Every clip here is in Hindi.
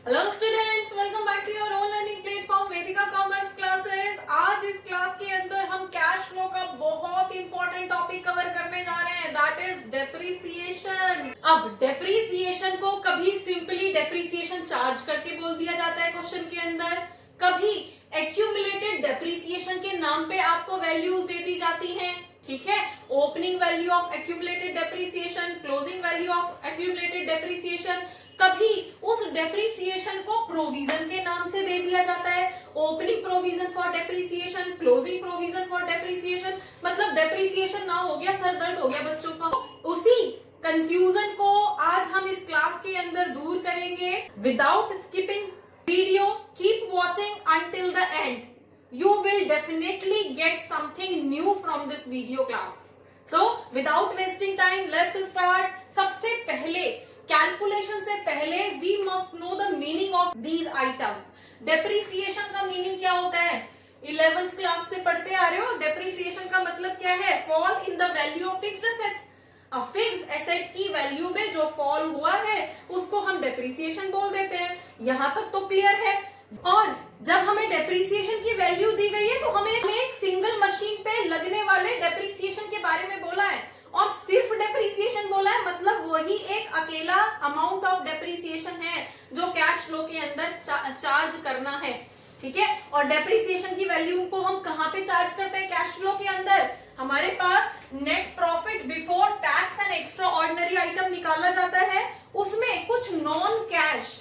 Hello students, welcome back to your own learning platform Vedika commerce classes. आज इस क्लास के अंदर हम कैश फ्लो का बहुत इंपॉर्टेंट टॉपिक कवर करने जा रहे हैं, दैट इज डेप्रिसिएशन। अब डेप्रिसिएशन को कभी सिंपली डेप्रिसिएशन चार्ज करके बोल दिया जाता है क्वेश्चन के अंदर, कभी एक्यूमुलेटेड डेप्रिसिएशन के नाम पे आपको वैल्यूज दे दी जाती हैं। ठीक है, opening value of accumulated depreciation, closing value of accumulated depreciation. कभी उस डेप्रिसिएशन को प्रोविजन के नाम से दे दिया जाता है, opening provision for depreciation, closing provision for depreciation. मतलब डेप्रिसिएशन ना हो गया सर दर्द हो गया बच्चों का। उसी कंफ्यूजन को आज हम इस क्लास के अंदर दूर करेंगे। Without skipping video, keep watching until the end, you will definitely get something new from this video class. So without wasting time, let's start. सबसे पहले कैलकुलेशन से पहले we must know the meaning of these items. Depreciation का मीनिंग क्या होता है? 11th क्लास से पढ़ते आ रहे हो। डेप्रिसिएशन का मतलब क्या है? Fall in the value of fixed asset. अब फिक्स्ड एसेट की वैल्यू में जो फॉल हुआ है उसको हम डेप्रिसिएशन बोल देते हैं। यहां तक तो क्लियर है। और जब हमें डेप्रिसिएशन की वैल्यू दी गई है तो हमें एक सिंगल मशीन पे लगने वाले डेप्रिसिएशन के बारे में बोला है, और सिर्फ डेप्रिसिएशन बोला है, मतलब वही एक अकेला अमाउंट ऑफ डेप्रिसिएशन है जो कैश फ्लो के अंदर चार्ज करना है। ठीक है, और डेप्रिसिएशन की वैल्यू को हम कहां पे चार्ज करते हैं कैश फ्लो के अंदर? हमारे पास net profit before tax and extraordinary item निकाला जाता है, उसमें कुछ non cash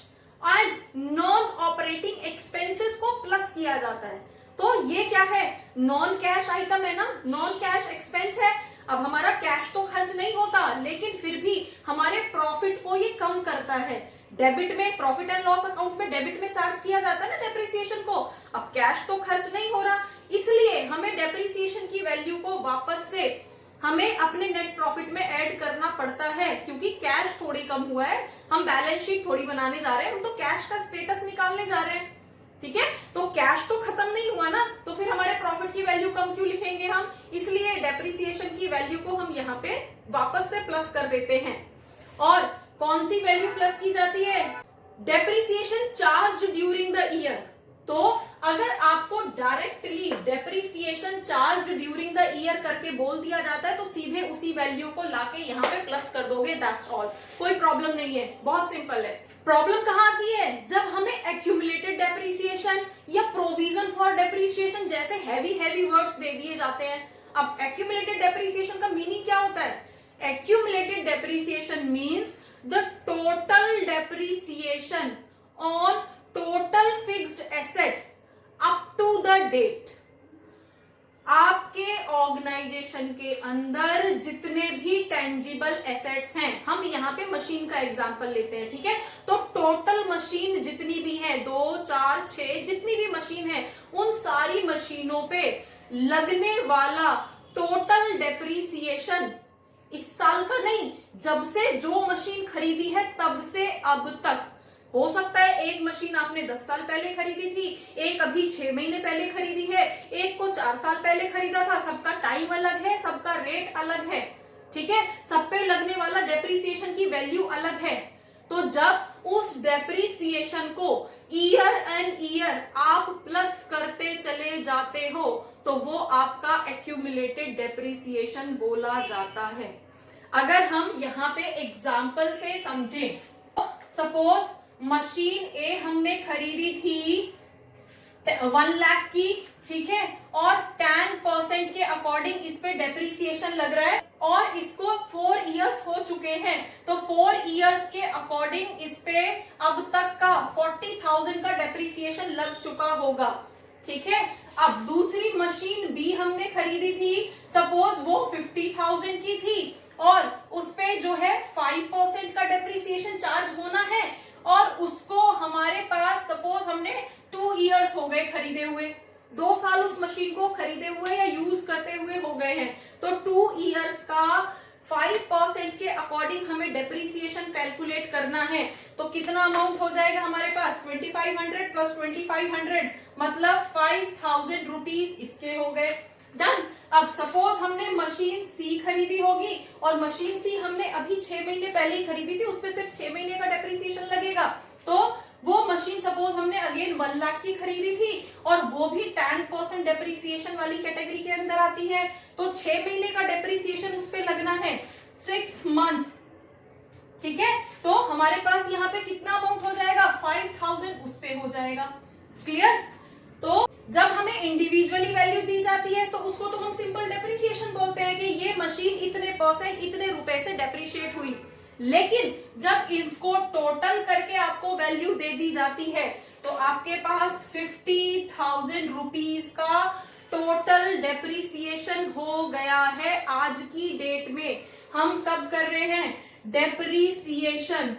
and non operating expenses को प्लस किया जाता है। तो ये क्या है? नॉन कैश आइटम है ना, नॉन कैश एक्सपेंस है। अब हमारा कैश तो खर्च नहीं होता, लेकिन फिर भी हमारे प्रॉफिट को ये कम करता है। डेबिट में, प्रॉफिट एंड लॉस अकाउंट में डेबिट में चार्ज किया जाता है ना डेप्रिसिएशन को। अब कैश तो खर्च नहीं हो रहा, इसलिए हमें डेप्रिसिएशन की वैल्यू को वापस से हमें अपने नेट प्रॉफिट में ऐड करना पड़ता है, क्योंकि कैश थोड़ी कम हुआ है। हम बैलेंस शीट थोड़ी बनाने जा रहे हैं, हम तो कैश का स्टेटस निकालने जा रहे हैं। ठीक है, तो कैश तो खत्म नहीं हुआ ना, तो फिर हमारे प्रॉफिट की वैल्यू कम क्यों लिखेंगे हम? इसलिए डेप्रिसिएशन की वैल्यू को हम यहाँ पे वापस से प्लस कर देते हैं। और कौन सी वैल्यू प्लस की जाती है? Depreciation charge during the year. तो अगर आपको directly depreciation charge during the year करके बोल दिया जाता है तो सीधे उसी वैल्यू को लाके यहाँ पे प्लस कर दोगे, दैट्स ऑल। कोई प्रॉब्लम नहीं है, बहुत सिंपल है। प्रॉब्लम कहाँ आती है? जब हमें एक्यूमुलेटेड डेप्रिसिएशन या प्रोविजन फॉर डेप्रिसिएशन जैसे हैवी वर्ड्स दे दिए जाते हैं। अब एक्यूमुलेटेड डेप्रिसिएशन का मीनिंग क्या होता है? Accumulated depreciation means the total depreciation on total fixed asset up to the date. आपके ऑर्गेनाइजेशन के अंदर जितने भी टेंजिबल एसेट्स हैं, हम यहाँ पे मशीन का एग्जांपल लेते हैं। ठीक है, तो टोटल मशीन जितनी भी है, 2, 4, 6 जितनी भी मशीन है, उन सारी मशीनों पे लगने वाला टोटल डेप्रिसिएशन इस साल का नहीं, जब से जो मशीन खरीदी है तब से अब तक। हो सकता है एक मशीन आपने 10 साल पहले खरीदी थी, एक अभी 6 महीने पहले खरीदी है, एक को 4 साल पहले खरीदा था। सबका टाइम अलग है, सबका रेट अलग है। ठीक है, सब पे लगने वाला डेप्रिसिएशन की वैल्यू अलग है। तो जब उस डेप्रिसिएशन को ईयर एंड ईयर आप प्लस करते चले जाते हो तो वो आपका एक्यूमुलेटेड डेप्रिसिएशन बोला जाता है। अगर हम यहाँ पे एग्जाम्पल से समझें, सपोज मशीन ए हमने खरीदी थी 1 लाख की, ठीक है, और 10% के अकॉर्डिंग इस पे डेप्रिसिएशन लग रहा है, और इसको 4 इयर्स हो चुके हैं, तो 4 इयर्स के अकॉर्डिंग इस पे अब तक का 40,000 का डेप्रिसिएशन लग चुका होगा। ठीक है, अब दूसरी मशीन बी हमने खरीदी थी, सपोज वो 50,000 की थी, और उस पे जो है 5% का डेप्रिसिएशन चार्ज होना है, और उसको हमारे पास सपोज हमने 2 इयर्स हो गए खरीदे हुए, 2 साल उस मशीन को खरीदे हुए या यूज करते हुए हो गए हैं, तो 2 इयर्स का 5% के अकॉर्डिंग हमें डेप्रिसिएशन कैलकुलेट करना है। तो कितना अमाउंट हो जाएगा हमारे पास? 2500 प्लस 2500 मतलब 5000 रुपीज इसके हो गए। डन। अब सपोज हमने मशीन सी खरीदी होगी, और मशीन सी हमने अभी 6 महीने पहले ही खरीदी थी, उस पर सिर्फ 6 महीने का डेप्रिसिएशन लगेगा, तो वो मशीन सपोज हमने अगेन 1 लाख की खरीदी थी और वो भी 10% डेप्रिसिएशन वाली कैटेगरी के अंदर आती है, तो 6 महीने का डेप्रिसिएशन उस पे लगना है 6 मंथ्स। ठीक है, तो हमारे पास यहाँ पे कितना अमाउंट हो जाएगा 5000 उस पे हो जाएगा। क्लियर? तो जब हमें इंडिविजुअली वैल्यू दी जाती है तो उसको तो हम सिंपल डेप्रिसिएशन बोलते हैं कि ये मशीन इतने परसेंट इतने रुपए से डेप्रिशिएट हुई। लेकिन जब इसको टोटल करके आपको वैल्यू दे दी जाती है तो आपके पास 50,000 रुपीज का टोटल डेप्रिसिएशन हो गया है आज की डेट में। हम कब कर रहे हैं depreciation,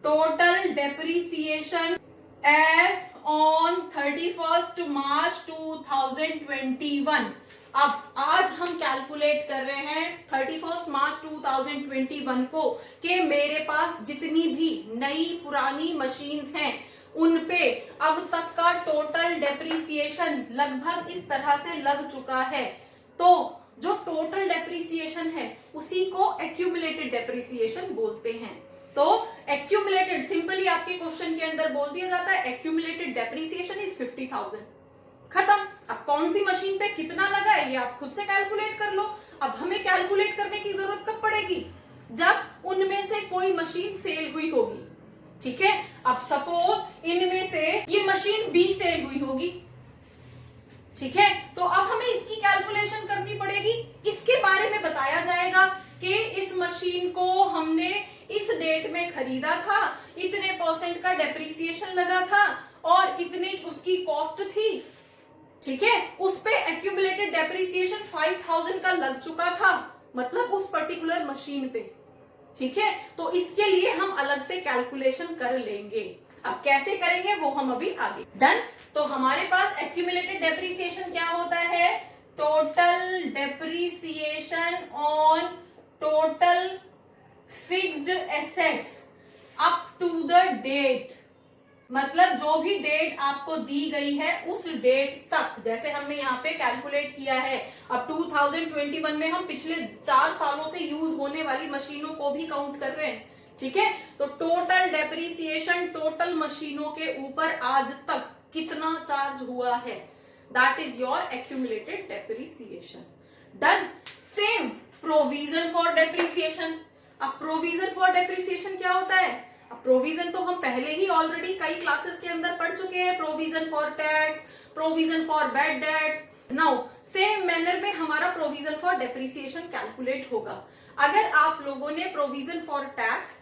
total depreciation as on 31st March 2021। अब आज हम कैलकुलेट कर रहे हैं 31st मार्च 2021 को कि मेरे पास जितनी भी नई पुरानी मशीन्स हैं उन पे अब तक का टोटल डेप्रिसिएशन लगभग इस तरह से लग चुका है। तो जो टोटल डेप्रिसिएशन है उसी को एक्यूमुलेटेड डेप्रिसिएशन बोलते हैं। तो एक्यूमुलेटेड सिंपली आपके क्वेश्चन के अंदर बोल दिया जाता है एक्यूमुलेटेड डेप्रिसिएशन इज 50,000। खत्म। अब कौन सी मशीन पे कितना लगा है ये आप खुद से कैलकुलेट कर लो। अब हमें कैलकुलेट करने की जरूरत कब पड़ेगी, जब उनमें से कोई मशीन सेल हुई होगी। ठीक है, अब सपोज इनमें से ये मशीन बी सेल हुई होगी। ठीक है, तो अब हमें इसकी कैलकुलेशन करनी पड़ेगी। इसके बारे में बताया जाएगा कि इस मशीन को हमने इस डेट में खरीदा था, इतने परसेंट का डेप्रिसिएशन लगा था और इतनी उसकी कॉस्ट थी। ठीक है, उस पे एक्यूमुलेटेड डेप्रिसिएशन 5000 का लग चुका था, मतलब उस पर्टिकुलर मशीन पे। ठीक है, तो इसके लिए हम अलग से कैलकुलेशन कर लेंगे। अब कैसे करेंगे वो हम अभी आगे। डन। तो हमारे पास एक्यूमुलेटेड डेप्रिसिएशन क्या होता है, total depreciation on total fixed assets up to the date, मतलब जो भी डेट आपको दी गई है उस डेट तक। जैसे हमने यहाँ पे कैलकुलेट किया है, अब 2021 में हम पिछले 4 सालों से यूज होने वाली मशीनों को भी काउंट कर रहे हैं। ठीक है, तो टोटल डेप्रिसिएशन टोटल मशीनों के ऊपर आज तक कितना चार्ज हुआ है, that is your accumulated depreciation. Done. Same provision for depreciation. अब प्रोविजन फॉर डेप्रिसिएशन क्या होता है, अब प्रोविजन तो हम पहले ही ऑलरेडी कई क्लासेस के अंदर पढ़ चुके हैं, provision for tax, provision for bad debts. Now same manner में हमारा प्रोविजन फॉर डेप्रिसिएशन कैलकुलेट होगा। अगर आप लोगों ने प्रोविजन फॉर टैक्स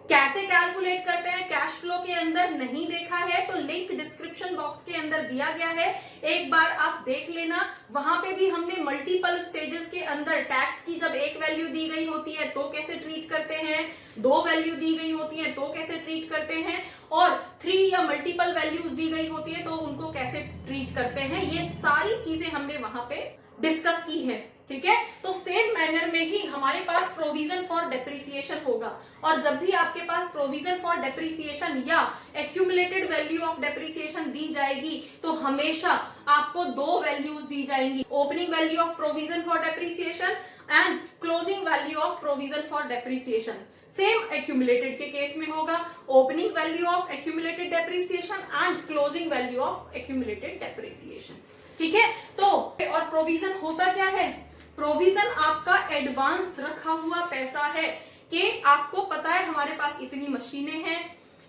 कैसे कैलकुलेट करते हैं कैश फ्लो के अंदर नहीं देखा है तो लिंक डिस्क्रिप्शन बॉक्स के अंदर दिया गया है, एक बार आप देख लेना। वहां पे भी हमने मल्टीपल स्टेजेस के अंदर टैक्स की जब एक वैल्यू दी गई होती है तो कैसे ट्रीट करते हैं, 2 वैल्यू दी गई होती है तो कैसे ट्रीट करते हैं, और 3 या मल्टीपल वैल्यूज दी गई होती है तो उनको कैसे ट्रीट करते हैं, ये सारी चीजें हमने वहां पे डिस्कस की है। ठीक है, तो सेम मैनर में ही हमारे पास प्रोविजन फॉर डेप्रिसिएशन होगा। और जब भी आपके पास प्रोविजन फॉर डेप्रिसिएशन या एक्यूमुलेटेड वैल्यू ऑफ डेप्रिसिएशन दी जाएगी तो हमेशा आपको 2 वैल्यूज दी जाएंगी, opening value of provision for depreciation and closing value of provision for depreciation. Same accumulated के केस में होगा, opening value of accumulated depreciation and closing value of accumulated depreciation. ठीक है, तो और प्रोविजन होता क्या है, प्रोविजन आपका एडवांस रखा हुआ पैसा है कि आपको पता है हमारे पास इतनी मशीनें हैं,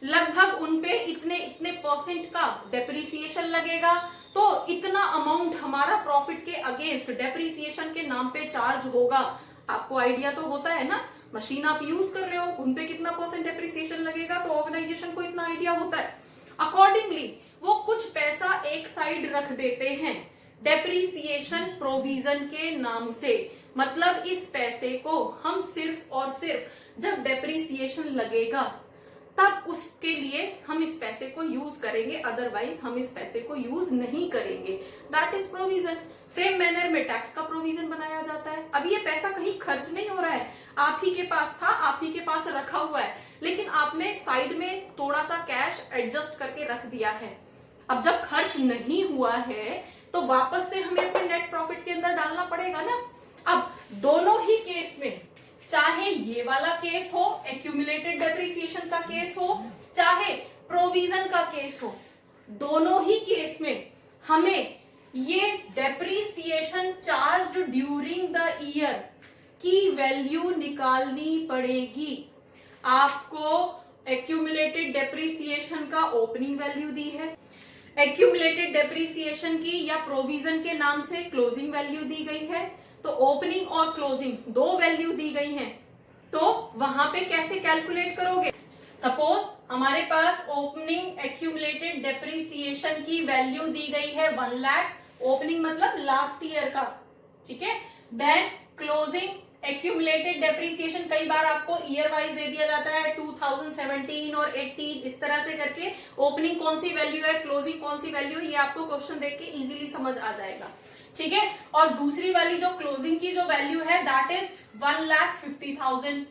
लगभग उन पे इतने इतने परसेंट का डेप्रिसिएशन लगेगा, तो इतना अमाउंट हमारा प्रॉफिट के अगेंस्ट डेप्रिसिएशन के नाम पे चार्ज होगा। आपको आइडिया तो होता है ना, मशीन आप यूज कर रहे हो उन पे कितना परसेंट डेप्रिसिएशन लगेगा, तो ऑर्गेनाइजेशन को इतना आइडिया होता है। अकॉर्डिंगली वो कुछ पैसा एक साइड रख देते हैं डेप्रिसिएशन प्रोविजन के नाम से, मतलब इस पैसे को हम सिर्फ और सिर्फ जब डेप्रिसिएशन लगेगा तब उसके लिए हम इस पैसे को यूज करेंगे, अदरवाइज हम इस पैसे को यूज नहीं करेंगे, that is provision. Same manner में टैक्स का प्रोविजन बनाया जाता है। अब ये पैसा कहीं खर्च नहीं हो रहा है, आप ही के पास था, आप ही के पास रखा हुआ है, लेकिन आपने साइड में थोड़ा सा कैश एडजस्ट करके रख दिया है। अब जब खर्च नहीं हुआ है तो वापस से हमें अपने नेट प्रॉफिट के अंदर डालना पड़ेगा ना। अब दोनों ही केस में, चाहे ये वाला केस हो एक्यूमुलेटेड डेप्रिसिएशन का केस हो, चाहे प्रोविजन का केस हो, दोनों ही केस में हमें ये depreciation charged during the year की वैल्यू निकालनी पड़ेगी। आपको एक्यूमुलेटेड डेप्रिसिएशन का ओपनिंग वैल्यू दी है, एक्यूमुलेटेड डेप्रिसिएशन की या प्रोविजन के नाम से क्लोजिंग वैल्यू दी गई है, तो ओपनिंग और क्लोजिंग दो वैल्यू दी गई हैं, तो वहां पे कैसे कैलकुलेट करोगे? सपोज हमारे पास ओपनिंग एक्यूमुलेटेड डेप्रिसिएशन की वैल्यू दी गई है 1 लाख, ओपनिंग मतलब लास्ट ईयर का, ठीक है। देन क्लोजिंग एक्यूमुलेटेड डेप्रिसिएशन कई बार आपको ईयर वाइज दे दिया जाता है, 2017 और 18 इस तरह से करके ओपनिंग कौन सी वैल्यू है, क्लोजिंग कौन सी वैल्यू है, ये आपको क्वेश्चन देख के इजीली समझ आ जाएगा, ठीक है। और दूसरी वाली जो क्लोजिंग की जो वैल्यू है दैट इज 1,50,000,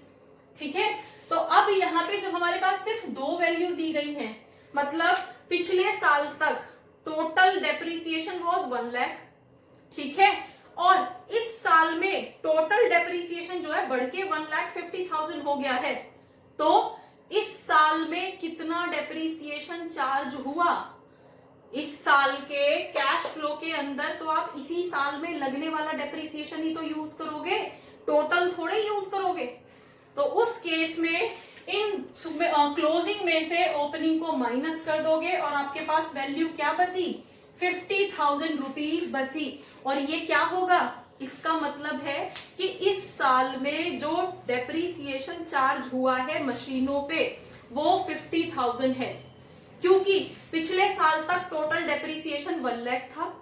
ठीक है। तो अब यहाँ पे जब हमारे पास सिर्फ दो वैल्यू दी गई है, मतलब पिछले साल तक टोटल डेप्रिसिएशन वाज 1 लाख, ठीक है, और इस साल में टोटल डेप्रिसिएशन जो है बढ़ के 1,50,000 हो गया है, तो इस साल में कितना डेप्रिसिएशन चार्ज हुआ इस साल के कैश फ्लो के अंदर, तो आप इसी साल में लगने वाला डेप्रिसिएशन ही तो यूज करोगे, टोटल थोड़े यूज करोगे। तो उस केस में इन क्लोजिंग में से ओपनिंग को माइनस कर दोगे और आपके पास वैल्यू क्या बची, 50,000 रुपीज बची। और ये क्या होगा, इसका मतलब है कि इस साल में जो डेप्रिसिएशन चार्ज हुआ है मशीनों पे वो 50,000 है, क्योंकि पिछले साल तक टोटल डेप्रिसिएशन 1 लाख था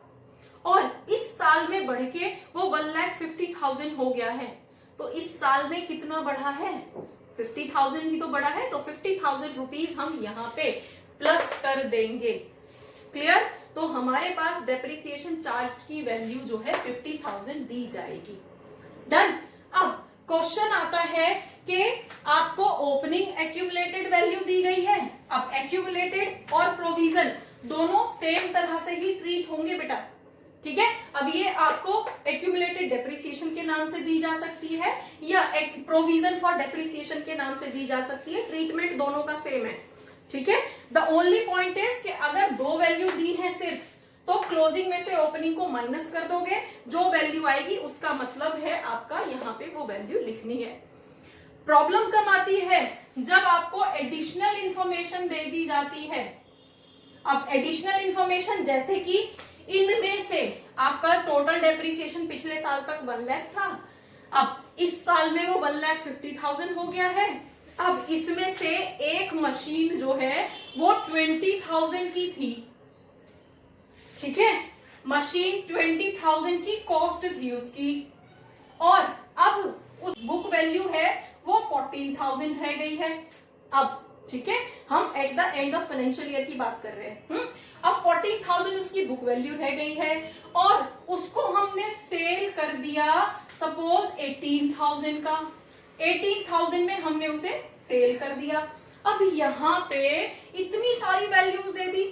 और इस साल में बढ़ के वो 1,50,000 हो गया है। तो इस साल में कितना बढ़ा है, 50,000 ही तो बढ़ा है, तो 50,000 रुपीज हम यहाँ पे प्लस कर देंगे। क्लियर? तो हमारे पास डेप्रिसिएशन चार्ज की वैल्यू जो है 50,000 दी जाएगी। डन। अब क्वेश्चन आता है कि आपको ओपनिंग एक्यूमुलेटेड वैल्यू दी गई है, अब एक्यूमुलेटेड और प्रोविजन दोनों सेम तरह से ही ट्रीट होंगे बेटा, ठीक है। अब ये आपको एक्यूमुलेटेड डेप्रिसिएशन के नाम से दी जा सकती है या प्रोविजन फॉर डेप्रिसिएशन के नाम से दी जा सकती है, ट्रीटमेंट दोनों का सेम है, ठीक है। द ओनली पॉइंट इज कि अगर दो वैल्यू दी है सिर्फ, तो क्लोजिंग में से ओपनिंग को माइनस कर दोगे, जो वैल्यू आएगी उसका मतलब है आपका यहाँ पे वो वैल्यू लिखनी है। प्रॉब्लम कब आती है, जब आपको एडिशनल इंफॉर्मेशन दे दी जाती है। अब एडिशनल इंफॉर्मेशन जैसे कि इनमें से आपका टोटल डेप्रिसिएशन पिछले साल तक 1 लाख था, अब इस साल में वो 1,50,000 हो गया है। अब इसमें से एक मशीन जो है वो 20,000 की थी, ठीक है, मशीन 20,000 की कॉस्ट थी उसकी, और अब उस बुक वैल्यू है वो 14,000 रह गई है। अब ठीक है, हम at the end of financial year की बात कर रहे हैं। अब 14,000 उसकी बुक वैल्यू रह गई है और उसको हमने सेल कर दिया सपोज 18,000 का, 18,000 में हमने उसे सेल कर दिया। अब यहाँ पे इतनी सारी वैल्यूज दे दी,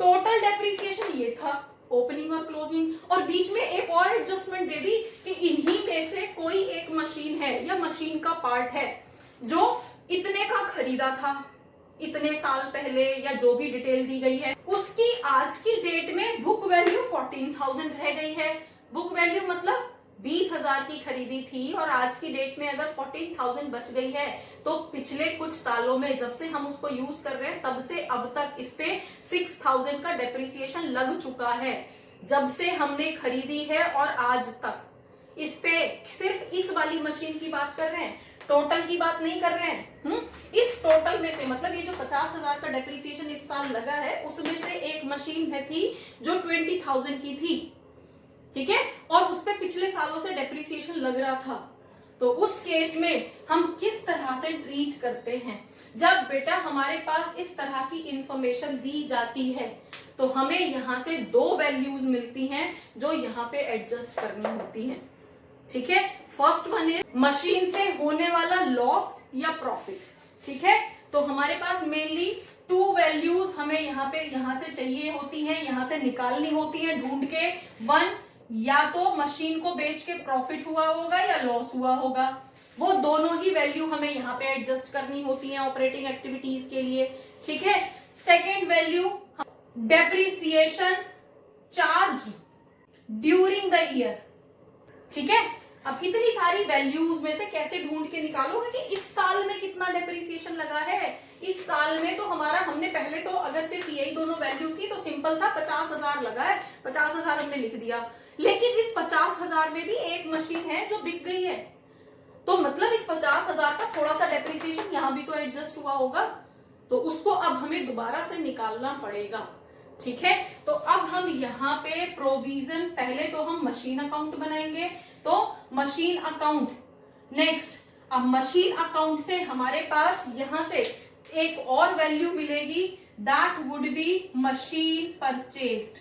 टोटल डेप्रिसिएशन ये था, ओपनिंग और क्लोजिंग, और बीच में एक और एडजस्टमेंट दे दी कि इन्हीं में से कोई एक मशीन है या मशीन का पार्ट है जो इतने का खरीदा था इतने साल पहले, या जो भी डिटेल दी गई है उसकी आज की डेट में बुक वैल्यू 14,000 रह गई है। बुक वैल्यू मतलब 20,000 की खरीदी थी और आज की डेट में अगर 14,000 बच गई है, तो पिछले कुछ सालों में जब से हम उसको यूज कर रहे हैं तब से अब तक इस पे 6,000 का डेप्रिसिएशन लग चुका है, जब से हमने खरीदी है और आज तक। इस पे सिर्फ इस वाली मशीन की बात कर रहे हैं, टोटल की बात नहीं कर रहे हैं। इस टोटल में से मतलब ये जो 50,000 का डेप्रिसिएशन इस साल लगा है उसमें से एक मशीन है थी जो 20,000 की थी, ठीक है, और उस पे पिछले सालों से डेप्रिसिएशन लग रहा था। तो उस केस में हम किस तरह से ट्रीट करते हैं, जब बेटा हमारे पास इस तरह की इंफॉर्मेशन दी जाती है तो हमें यहाँ से दो वैल्यूज मिलती हैं जो यहाँ पे एडजस्ट करनी होती हैं, ठीक है। फर्स्ट वन इज मशीन से होने वाला लॉस या प्रॉफिट, ठीक है। तो हमारे पास मेनली टू वैल्यूज हमें यहाँ से चाहिए होती हैं, यहाँ से निकालनी होती है ढूंढ के। वन, या तो मशीन को बेच के प्रॉफिट हुआ होगा या लॉस हुआ होगा, वो दोनों ही वैल्यू हमें यहाँ पे एडजस्ट करनी होती है ऑपरेटिंग एक्टिविटीज के लिए। ठीक है, second value depreciation charge during the year. ठीक है, अब इतनी सारी वैल्यूज में से कैसे ढूंढ के निकालोगे कि इस साल में कितना डेप्रिसिएशन लगा है। इस साल में तो हमारा, हमने पहले तो अगर सिर्फ यही दोनों वैल्यू थी तो सिंपल था, 50,000 लगा है, 50,000 हमने लिख दिया। लेकिन इस 50,000 में भी एक मशीन है जो बिक गई है, तो मतलब इस 50,000 का थोड़ा सा डेप्रिसिएशन यहाँ भी तो एडजस्ट हुआ होगा, तो उसको अब हमें दोबारा से निकालना पड़ेगा। ठीक है, तो अब हम यहाँ पे प्रोविजन, पहले तो हम मशीन अकाउंट बनाएंगे, तो मशीन अकाउंट नेक्स्ट। अब मशीन अकाउंट से हमारे पास यहां से एक और वैल्यू मिलेगी, that would be machine purchased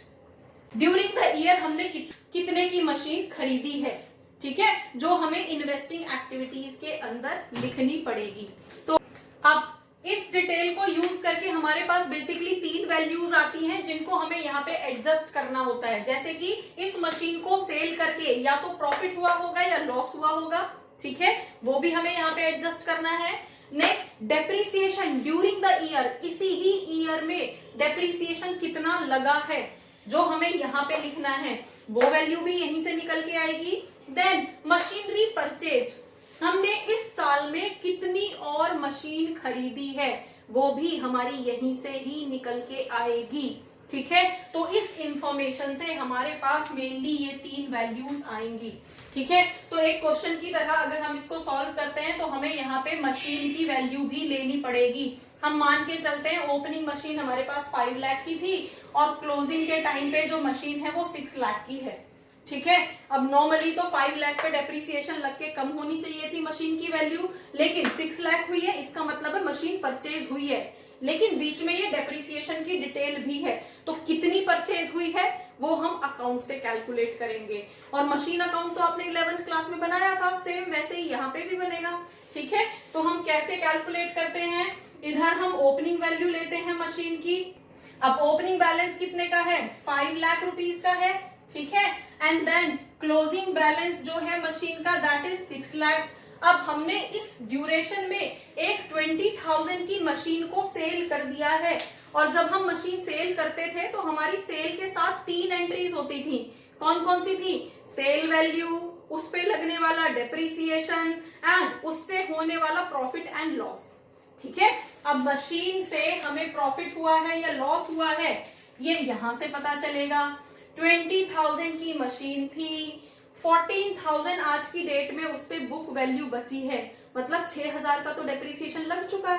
during the year. हमने कितने की मशीन खरीदी है, ठीक है, जो हमें इन्वेस्टिंग एक्टिविटीज के अंदर लिखनी पड़ेगी। तो अब इस डिटेल को यूज करके हमारे पास बेसिकली 3 वैल्यूज आती हैं जिनको हमें यहाँ पे एडजस्ट करना होता है। जैसे कि इस मशीन को सेल करके या तो प्रॉफिट हुआ होगा या लॉस हुआ होगा, ठीक है, वो भी हमें यहाँ पे एडजस्ट करना है। Next depreciation during the year, इसी ही ईयर में डेप्रिसिएशन कितना लगा है जो हमें यहाँ पे लिखना है, वो वैल्यू भी यहीं से निकल के आएगी। देन मशीनरी परचेज, हमने इस साल में कितनी और मशीन खरीदी है, वो भी हमारी यहीं से ही निकल के आएगी। ठीक है, तो इस इंफॉर्मेशन से हमारे पास मेनली ये 3 वैल्यूज आएंगी। ठीक है, तो एक क्वेश्चन की तरह अगर हम इसको सॉल्व करते हैं तो हमें यहाँ पे मशीन की वैल्यू भी लेनी पड़ेगी। हम मान के चलते हैं ओपनिंग मशीन हमारे पास 5 लाख की थी और क्लोजिंग के टाइम पे जो मशीन है वो 6 लाख की है। ठीक है, अब नॉर्मली तो 5 लाख पे डेप्रिसिएशन लग के कम होनी चाहिए थी मशीन की वैल्यू, लेकिन 6 लाख हुई है, इसका मतलब है मशीन परचेज हुई है, लेकिन बीच में ये डेप्रिसिएशन की डिटेल भी है। तो कितनी परचेज हुई है वो हम अकाउंट से कैलकुलेट करेंगे। और मशीन अकाउंट तो आपने 11th क्लास में बनाया था, सेम वैसे ही यहाँ पे भी बनेगा। ठीक है, तो हम कैसे कैलकुलेट करते हैं, इधर हम ओपनिंग वैल्यू लेते हैं मशीन की। अब ओपनिंग बैलेंस कितने का है, 5 लाख रुपीज का है। ठीक है, एंड देन क्लोजिंग बैलेंस जो है मशीन का दैट इज 6 लाख। अब हमने इस ड्यूरेशन में एक 20,000 की मशीन को सेल कर दिया है, और जब हम मशीन सेल करते थे तो हमारी सेल के साथ 3 एंट्रीज होती थी। कौन कौन सी थी, सेल वैल्यू, उस पे लगने वाला डेप्रिसिएशन एंड उससे होने वाला प्रॉफिट एंड लॉस। ठीक है, अब मशीन से हमें प्रॉफिट हुआ है या लॉस हुआ है ये यहां से पता चलेगा। 20,000 की मशीन थी, 14,000 आज की डेट में उस पे बुक वैल्यू बची है, मतलब 6,000 का तो डेप्रिसिएशन लग चुका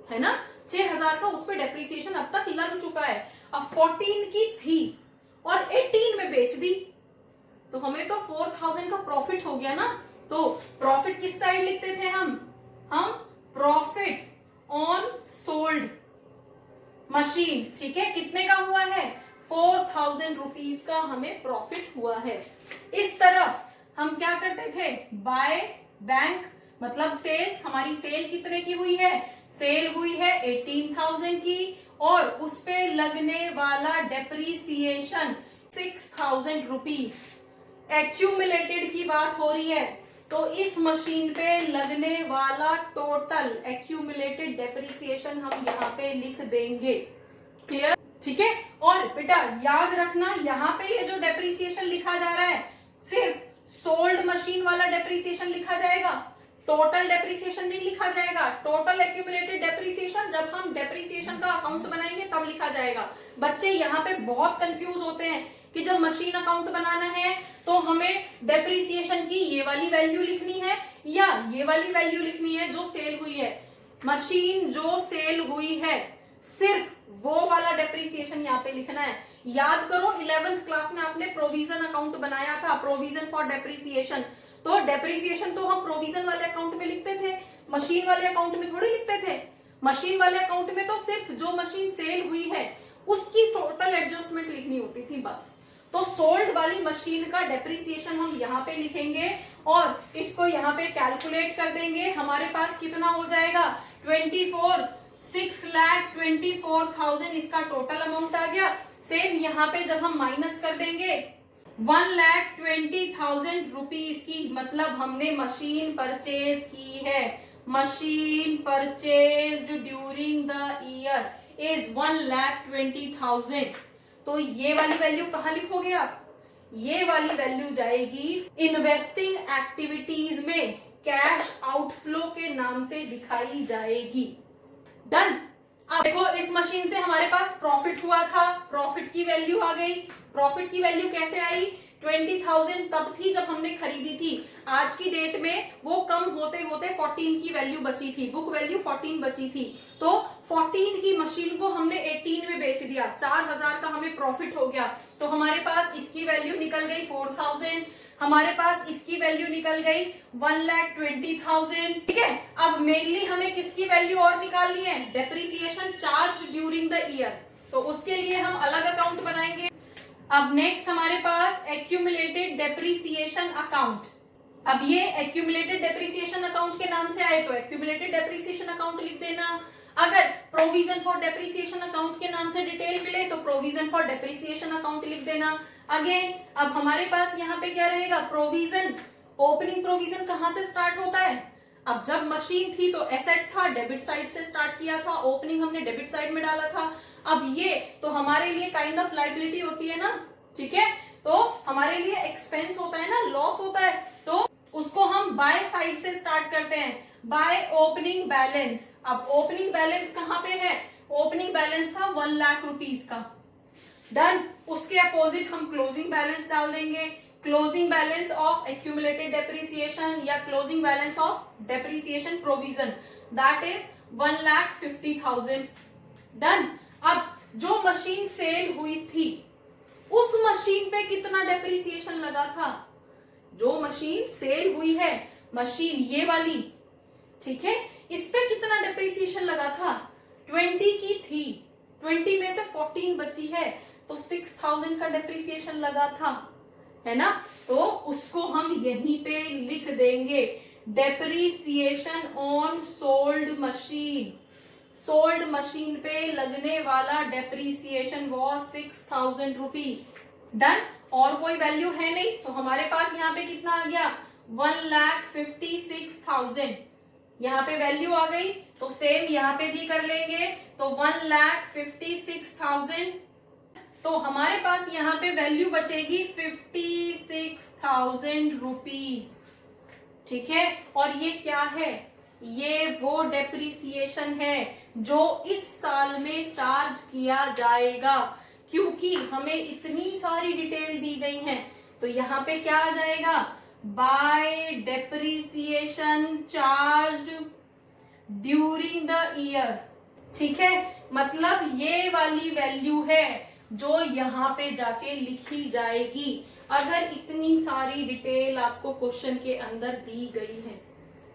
है ना, 6,000 का उस पे डेप्रिसिएशन अब तक लग चुका है। अब 14 की थी और 18 में बेच दी तो हमें तो 4,000 का प्रॉफिट हो गया ना। तो प्रॉफिट किस साइड लिखते थे हम प्रॉफिट ऑन सोल्ड मशीन। ठीक है, कितने का हुआ है, 4,000 रुपीज का हमें प्रॉफिट हुआ है। इस तरफ हम क्या करते थे, बाय बैंक, मतलब सेल्स, हमारी सेल कितने की हुई है, सेल हुई है 18,000 की, और उस पे लगने वाला डेप्रिसिएशन 6,000 रुपीज। एक्यूमुलेटेड की बात हो रही है, तो इस मशीन पे लगने वाला टोटल एक्यूमुलेटेड डेप्रिसिएशन हम यहाँ पे लिख देंगे। क्लियर, ठीक है। और बेटा याद रखना, यहाँ पे ये जो डेप्रिसिएशन लिखा जा रहा है सिर्फ सोल्ड मशीन वाला डेप्रिसिएशन लिखा जाएगा, टोटल डेप्रिसिएशन नहीं लिखा जाएगा। टोटल एक्यूमुलेटेड डेप्रिसिएशन जब हम डेप्रिसिएशन का अकाउंट बनाएंगे तब लिखा जाएगा। बच्चे यहाँ पे बहुत कंफ्यूज होते हैं कि जब मशीन अकाउंट बनाना है तो हमें डेप्रिसिएशन की ये वाली वैल्यू लिखनी है या ये वाली वैल्यू लिखनी है जो सेल हुई है। मशीन जो सेल हुई है सिर्फ वो वाला डेप्रिसिएशन यहाँ पे लिखना है। याद करो 11th क्लास में आपने प्रोविजन अकाउंट बनाया था, प्रोविजन फॉर डेप्रिसिएशन। तो डेप्रिसिएशन तो हम प्रोविजन वाले अकाउंट में लिखते थे, मशीन वाले अकाउंट में थोड़ी लिखते थे। मशीन वाले अकाउंट में तो सिर्फ जो मशीन सेल हुई है उसकी टोटल एडजस्टमेंट लिखनी होती थी बस। तो सोल्ड वाली मशीन का डेप्रिसिएशन हम यहाँ पे लिखेंगे और इसको यहाँ पे कैलकुलेट कर देंगे। हमारे पास कितना हो जाएगा, 6,24,000 इसका टोटल अमाउंट आ गया। सेम यहाँ पे जब हम माइनस कर देंगे 1,20,000 रुपीज की, मतलब हमने मशीन परचेज की है। Machine purchased during the year is 1,20,000। तो ये वाली वैल्यू कहाँ लिखोगे आप? ये वाली वैल्यू जाएगी इन्वेस्टिंग एक्टिविटीज में, कैश आउटफ्लो के नाम से दिखाई जाएगी। डन। अब देखो इस मशीन से हमारे पास प्रॉफिट हुआ था, प्रॉफिट की वैल्यू आ गई। प्रॉफिट की वैल्यू कैसे आई? 20,000 तब थी जब हमने खरीदी थी। आज की डेट में वो कम होते होते 14 की वैल्यू बची थी, बुक वैल्यू 14 बची थी। तो 14 की मशीन को हमने 18 में बेच दिया, 4,000 का हमें प्रॉफिट हो गया। तो हमारे पास इसकी वैल्यू निकल गई 4,000, हमारे पास इसकी वैल्यू निकल गई 1,20,000। ठीक है, अब मेनली हमें किसकी वैल्यू और निकालनी है? Depreciation charge during the year. तो उसके लिए हम अलग अकाउंट बनाएंगे। अब नेक्स्ट हमारे पास एक्यूमुलेटेड डेप्रिसिएशन अकाउंट। अब ये एक्यूमुलेटेड डेप्रिसिएशन अकाउंट के नाम से आए तो एक्यूमुलेटेड डेप्रिसिएशन अकाउंट लिख देना। अगर प्रोविजन फॉर डेप्रिसिएशन अकाउंट के नाम से डिटेल मिले तो प्रोविजन फॉर डेप्रिसिएशन अकाउंट लिख देना। अगेन अब हमारे पास यहाँ पे क्या रहेगा? प्रोविजन। ओपनिंग प्रोविजन कहाँ से स्टार्ट होता है? अब जब मशीन थी तो एसेट था, डेबिट साइड से स्टार्ट किया था, ओपनिंग हमने डेबिट साइड में डाला था। अब ये तो हमारे लिए काइंड ऑफ लाइबिलिटी होती है ना, ठीक है, तो हमारे लिए एक्सपेंस होता है ना, लॉस होता है, तो उसको हम बाय साइड से स्टार्ट करते हैं, बाय ओपनिंग बैलेंस। अब ओपनिंग बैलेंस कहाँ पे है? ओपनिंग बैलेंस था 1 लाख रुपीज का। डन। उसके अपोजिट हम क्लोजिंग बैलेंस डाल देंगे, closing balance of accumulated depreciation या closing balance of depreciation provision, that is 1,50,000। Done. अब जो मशीन सेल हुई थी उस मशीन पे कितना डेप्रिसिएशन लगा था? जो मशीन सेल हुई है, मशीन ये वाली, ठीक है, इस पे कितना डेप्रिसिएशन लगा था? 20 की थी, 20 में से 14 बची है, तो 6,000 का डेप्रिसिएशन लगा था, है ना। तो उसको हम यहीं पे लिख देंगे, depreciation on sold machine. Sold machine पे लगने वाला डेप्रिसिएशन वॉज 6,000 रुपीज। डन। और कोई वैल्यू है नहीं, तो हमारे पास यहाँ पे कितना आ गया? 1,56,000। यहाँ पे वैल्यू आ गई, तो सेम यहाँ पे भी कर लेंगे, तो 1,56,000। तो हमारे पास यहाँ पे वैल्यू बचेगी 56,000 रुपीज। ठीक है, और ये क्या है? ये वो डेप्रिसिएशन है जो इस साल में चार्ज किया जाएगा। क्योंकि हमें इतनी सारी डिटेल दी गई है, तो यहाँ पे क्या आ जाएगा? Bye depreciation charge during the year. ठीक है, मतलब ये वाली वैल्यू है जो यहाँ पे जाके लिखी जाएगी अगर इतनी सारी डिटेल आपको क्वेश्चन के अंदर दी गई है।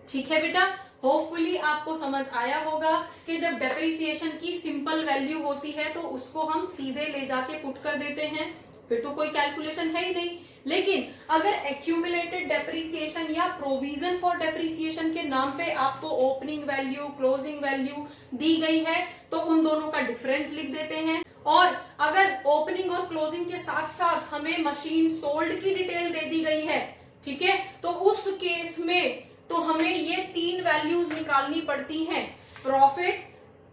ठीक है बेटा, होपफुली आपको समझ आया होगा कि जब डेप्रिसिएशन की सिंपल वैल्यू होती है तो उसको हम सीधे ले जाके पुट कर देते हैं, फिर तो कोई कैलकुलेशन है ही नहीं। लेकिन अगर एक्यूमुलेटेड डेप्रिसिएशन या प्रोविजन फॉर डेप्रिसिएशन के नाम पे आपको ओपनिंग वैल्यू, क्लोजिंग वैल्यू दी गई है तो उन दोनों का डिफरेंस लिख देते हैं। और अगर ओपनिंग और क्लोजिंग के साथ साथ हमें मशीन सोल्ड की डिटेल दे दी गई है, ठीक है, तो उस केस में तो हमें ये तीन वैल्यूज निकालनी पड़ती हैं, प्रॉफिट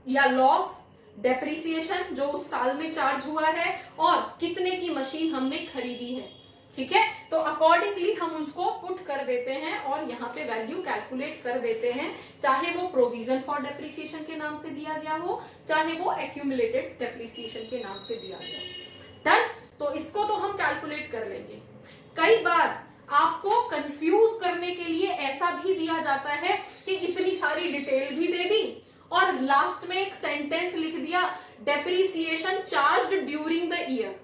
या लॉस, डेप्रिसिएशन जो उस साल में चार्ज हुआ है, और कितने की मशीन हमने खरीदी है। ठीक है, तो अकॉर्डिंगली हम उसको पुट कर देते हैं और यहाँ पे वैल्यू कैलकुलेट कर देते हैं, चाहे वो प्रोविजन फॉर डेप्रिसिएशन के नाम से दिया गया हो, चाहे वो एक्यूमुलेटेड डेप्रिसिएशन के नाम से दिया गया हो। डन। तो इसको तो हम कैलकुलेट कर लेंगे। कई बार आपको कंफ्यूज करने के लिए ऐसा भी दिया जाता है कि इतनी सारी डिटेल भी दे दी और लास्ट में एक सेंटेंस लिख दिया, depreciation charged during the year.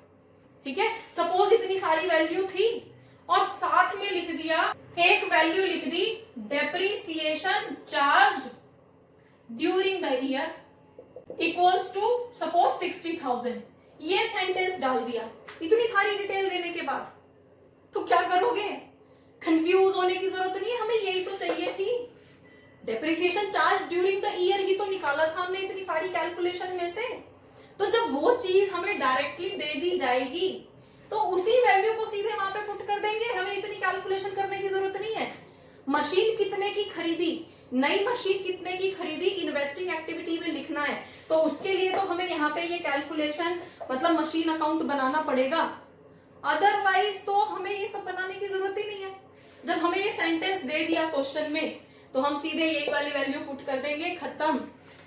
ठीक है, सपोज इतनी सारी वैल्यू थी और साथ में लिख दिया, एक वैल्यू लिख दी, depreciation charged during the year equals to suppose 60,000। ये सेंटेंस डाल दिया इतनी सारी डिटेल देने के बाद, तो क्या करोगे? कंफ्यूज होने की जरूरत नहीं है, हमें यही तो चाहिए थी, depreciation charge during the year ही तो निकाला था हमने इतनी सारी कैलकुलेशन में से। तो जब वो चीज हमें डायरेक्टली दे दी जाएगी तो उसी वैल्यू को सीधे वहां पे पुट कर देंगे, हमें इतनी कैलकुलेशन करने की जरूरत नहीं है। मशीन कितने की खरीदी, नई मशीन कितने की खरीदी, इन्वेस्टिंग एक्टिविटी में लिखना है, तो उसके लिए तो हमें यहाँ पे ये कैलकुलेशन मतलब मशीन अकाउंट बनाना पड़ेगा। अदरवाइज तो हमें ये सब बनाने की जरूरत ही नहीं है। जब हमें ये सेंटेंस दे दिया क्वेश्चन में तो हम सीधे यही वाली वैल्यू पुट कर देंगे, खत्म।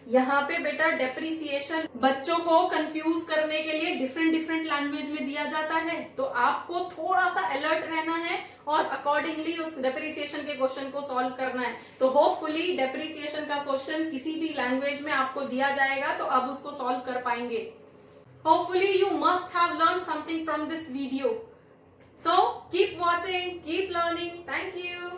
यहाँ पे बेटा डेप्रिसिएशन बच्चों को कंफ्यूज करने के लिए डिफरेंट डिफरेंट लैंग्वेज में दिया जाता है, तो आपको थोड़ा सा अलर्ट रहना है और अकॉर्डिंगली उस डेप्रिसिएशन के क्वेश्चन को सॉल्व करना है। तो होपफुली डेप्रिसिएशन का क्वेश्चन किसी भी लैंग्वेज में आपको दिया जाएगा तो अब उसको सॉल्व कर पाएंगे। Hopefully you must have learned something from this video. So keep watching, keep learning. Thank you.